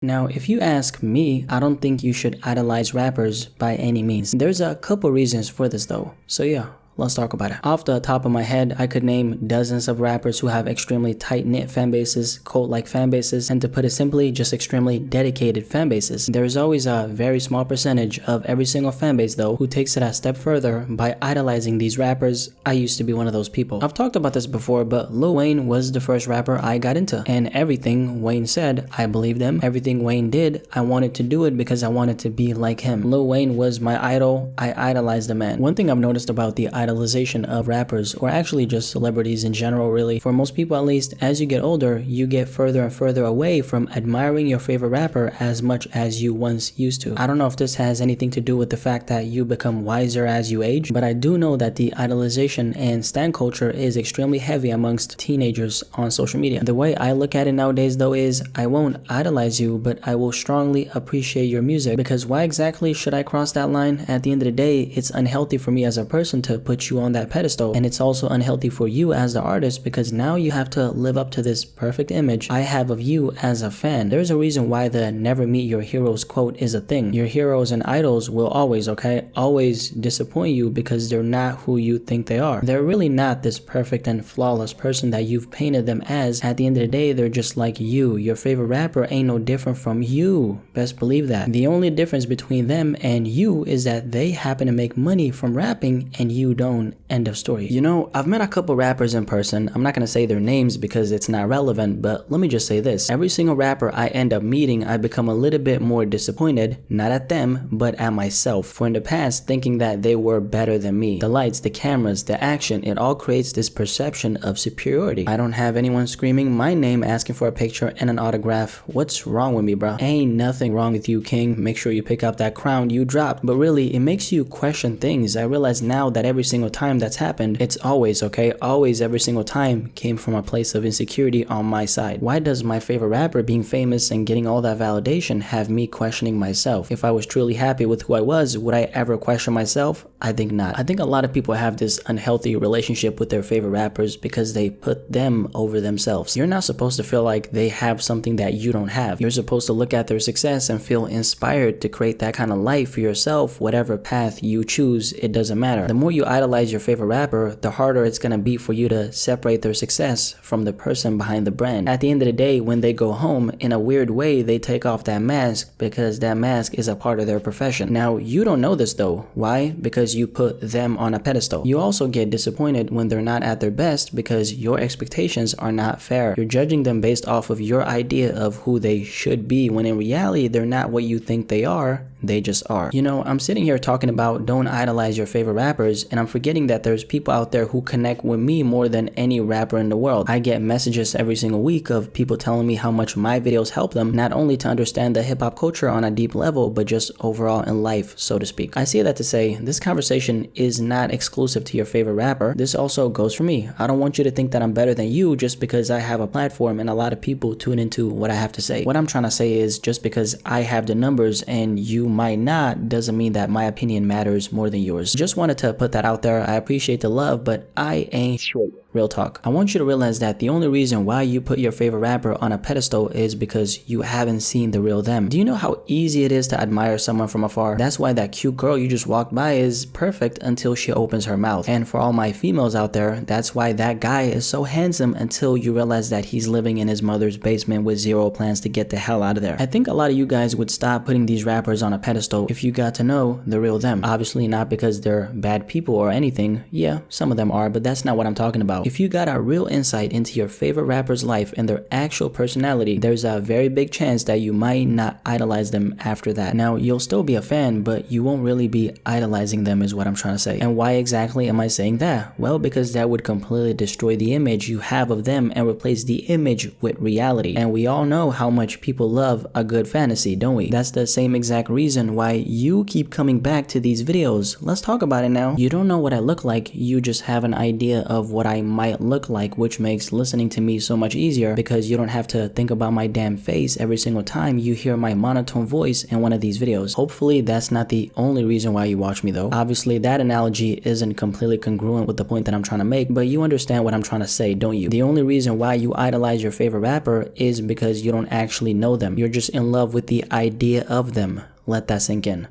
Now, if you ask me, I don't think you should idolize rappers by any means. There's a couple reasons for this though. So yeah, let's talk about it. Off the top of my head, I could name dozens of rappers who have extremely tight-knit fan bases, cult-like fan bases, and to put it simply, just extremely dedicated fan bases. There's always a very small percentage of every single fan base though who takes it a step further by idolizing these rappers. I used to be one of those people. I've talked about this before, but Lil Wayne was the first rapper I got into, and everything Wayne said, I believed him. Everything Wayne did, I wanted to do it because I wanted to be like him. Lil Wayne was my idol. I idolized the man. One thing I've noticed about the idolization of rappers, or actually just celebrities in general really, for most people at least, as you get older, you get further and further away from admiring your favorite rapper as much as you once used to. I don't know if this has anything to do with the fact that you become wiser as you age, but I do know that the idolization and stan culture is extremely heavy amongst teenagers on social media. The way I look at it nowadays though is, I won't idolize you, but I will strongly appreciate your music, because why exactly should I cross that line? At the end of the day, it's unhealthy for me as a person to put you on that pedestal, and it's also unhealthy for you as the artist, because now you have to live up to this perfect image I have of you as a fan. There's a reason why the never meet your heroes quote is a thing. Your heroes and idols will always disappoint you because they're not who you think they are. They're really not this perfect and flawless person that you've painted them as. At the end of the day, they're just like you. Your favorite rapper ain't no different from you. Best believe that. The only difference between them and you is that they happen to make money from rapping and you don't. End of story. You know, I've met a couple rappers in person. I'm not gonna say their names because it's not relevant, but let me just say this. Every single rapper I end up meeting, I become a little bit more disappointed, not at them, but at myself. For in the past, thinking that they were better than me. The lights, the cameras, the action, it all creates this perception of superiority. I don't have anyone screaming my name asking for a picture and an autograph. What's wrong with me, bro? Ain't nothing wrong with you, king. Make sure you pick up that crown you dropped. But really, it makes you question things. I realize now that every single time that's happened, it's always every single time came from a place of insecurity on my side. Why does my favorite rapper being famous and getting all that validation have me questioning myself? If I was truly happy with who I was, would I ever question myself? I think not. I think a lot of people have this unhealthy relationship with their favorite rappers because they put them over themselves. You're not supposed to feel like they have something that you don't have. You're supposed to look at their success and feel inspired to create that kind of life for yourself. Whatever path you choose, it doesn't matter. The more you idolize your favorite rapper, the harder it's gonna be for you to separate their success from the person behind the brand. At the end of the day, when they go home, in a weird way, they take off that mask because that mask is a part of their profession. Now, you don't know this though. Why? Because you put them on a pedestal. You also get disappointed when they're not at their best because your expectations are not fair. You're judging them based off of your idea of who they should be, when in reality, they're not what you think they are. They just are. You know, I'm sitting here talking about don't idolize your favorite rappers, and I'm forgetting that there's people out there who connect with me more than any rapper in the world. I get messages every single week of people telling me how much my videos help them, not only to understand the hip-hop culture on a deep level, but just overall in life, so to speak. I say that to say, this conversation is not exclusive to your favorite rapper. This also goes for me. I don't want you to think that I'm better than you just because I have a platform and a lot of people tune into what I have to say. What I'm trying to say is, just because I have the numbers and you might not, doesn't mean that my opinion matters more than yours. Just wanted to put that out there. I appreciate the love, but I ain't sure. Real talk. I want you to realize that the only reason why you put your favorite rapper on a pedestal is because you haven't seen the real them. Do you know how easy it is to admire someone from afar? That's why that cute girl you just walked by is perfect until she opens her mouth. And for all my females out there, that's why that guy is so handsome until you realize that he's living in his mother's basement with zero plans to get the hell out of there. I think a lot of you guys would stop putting these rappers on a pedestal if you got to know the real them. Obviously not because they're bad people or anything. Yeah, some of them are, but that's not what I'm talking about. If you got a real insight into your favorite rapper's life and their actual personality, there's a very big chance that you might not idolize them after that. Now, you'll still be a fan, but you won't really be idolizing them is what I'm trying to say. And why exactly am I saying that? Well, because that would completely destroy the image you have of them and replace the image with reality. And we all know how much people love a good fantasy, don't we? That's the same exact reason reason why you keep coming back to these videos. Let's talk about it now. You don't know what I look like, you just have an idea of what I might look like, which makes listening to me so much easier because you don't have to think about my damn face every single time you hear my monotone voice in one of these videos. Hopefully that's not the only reason why you watch me though. Obviously that analogy isn't completely congruent with the point that I'm trying to make, but you understand what I'm trying to say, don't you? The only reason why you idolize your favorite rapper is because you don't actually know them. You're just in love with the idea of them. Let that sink in.